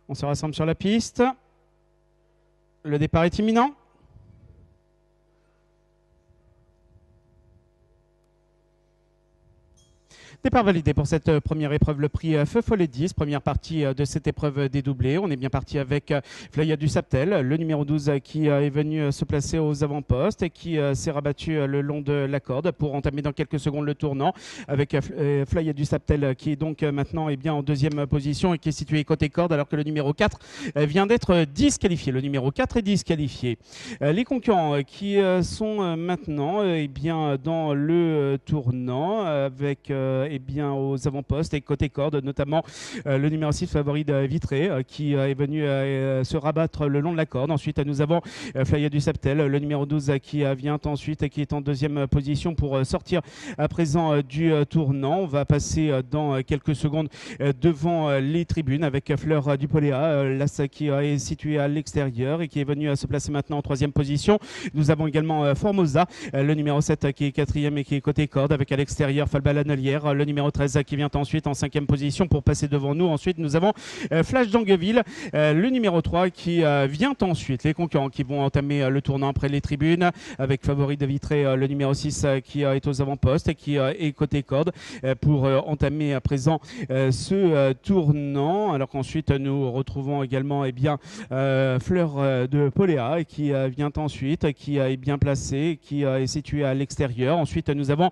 On se rassemble sur la piste. Le départ est imminent. Départ validé pour cette première épreuve, le prix Feu Follet 10, première partie de cette épreuve dédoublée. On est bien parti avec Flaya du Saptel, le numéro 12 qui est venu se placer aux avant-postes et qui s'est rabattu le long de la corde pour entamer dans quelques secondes le tournant avec Flaya du Saptel qui est donc maintenant en deuxième position et qui est situé côté corde alors que le numéro 4 vient d'être disqualifié. Le numéro 4 est disqualifié. Les concurrents qui sont maintenant dans le tournant avec aux avant-postes et côté corde, notamment le numéro 6 favori de Vitré qui est venu se rabattre le long de la corde. Ensuite, nous avons Flaya du Saptel, le numéro 12 qui vient ensuite et qui est en deuxième position pour sortir à présent du tournant. On va passer dans quelques secondes devant les tribunes avec Fleur du Poléa, l'as qui est situé à l'extérieur et qui est venu se placer maintenant en troisième position. Nous avons également Formosa, le numéro 7 qui est quatrième et qui est côté corde avec à l'extérieur Falba Lanelière, le numéro 13 qui vient ensuite en cinquième position pour passer devant nous. Ensuite, nous avons Flash d'Angueville, le numéro 3 qui vient ensuite. Les concurrents qui vont entamer le tournant après les tribunes avec favori de Vitré, le numéro 6 qui est aux avant-postes et qui est côté corde pour entamer à présent ce tournant. Alors qu'ensuite, nous retrouvons également Fleur de Poléa qui vient ensuite, qui est bien placé, qui est situé à l'extérieur. Ensuite, nous avons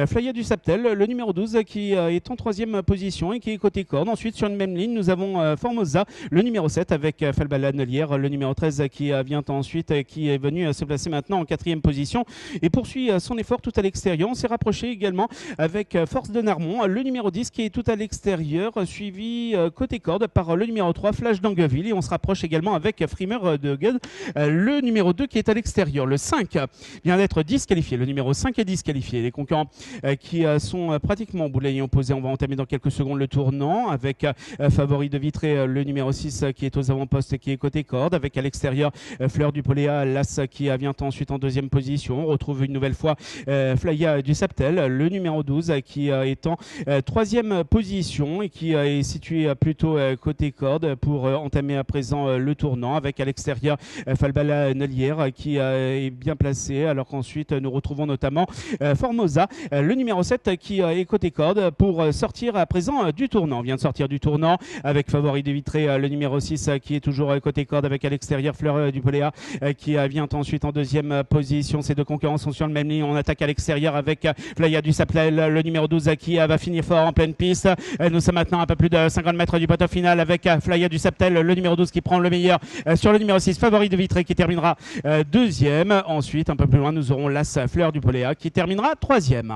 Flaya du Saptel, le numéro 12 qui est en troisième position et qui est côté corde. Ensuite, sur une même ligne, nous avons Formosa, le numéro 7 avec Falba Lanelière, le numéro 13 qui vient ensuite et qui est venu se placer maintenant en quatrième position et poursuit son effort tout à l'extérieur. On s'est rapproché également avec Force de Narmont, le numéro 10 qui est tout à l'extérieur, suivi côté corde par le numéro 3 Flash d'Angueville et on se rapproche également avec Frimer de Gueule, le numéro 2 qui est à l'extérieur. Le 5 vient d'être disqualifié. Le numéro 5 est disqualifié. Les concurrents qui sont pratiquement boulet opposé. On va entamer dans quelques secondes le tournant avec favori de Vitré, le numéro 6 qui est aux avant-postes et qui est côté corde avec à l'extérieur Fleur du Poléa, l'as qui vient ensuite en deuxième position. On retrouve une nouvelle fois Flaya du Saptel, le numéro 12 qui est en troisième position et qui est situé plutôt côté corde pour entamer à présent le tournant avec à l'extérieur Falbala Nelière qui est bien placé alors qu'ensuite nous retrouvons notamment Formosa, le numéro 7 qui est côté corde pour sortir à présent du tournant. On vient de sortir du tournant avec favori de Vitré, le numéro 6 qui est toujours côté corde avec à l'extérieur Fleur du Poléa qui vient ensuite en deuxième position. Ces deux concurrents sont sur le même ligne. On attaque à l'extérieur avec Flaya du Saptel, le numéro 12 qui va finir fort en pleine piste. Nous sommes maintenant à un peu plus de 50 mètres du poteau final avec Flaya du Saptel, le numéro 12 qui prend le meilleur sur le numéro 6 favori de Vitré qui terminera deuxième. Ensuite, un peu plus loin, nous aurons l'as Fleur du Poléa qui terminera troisième.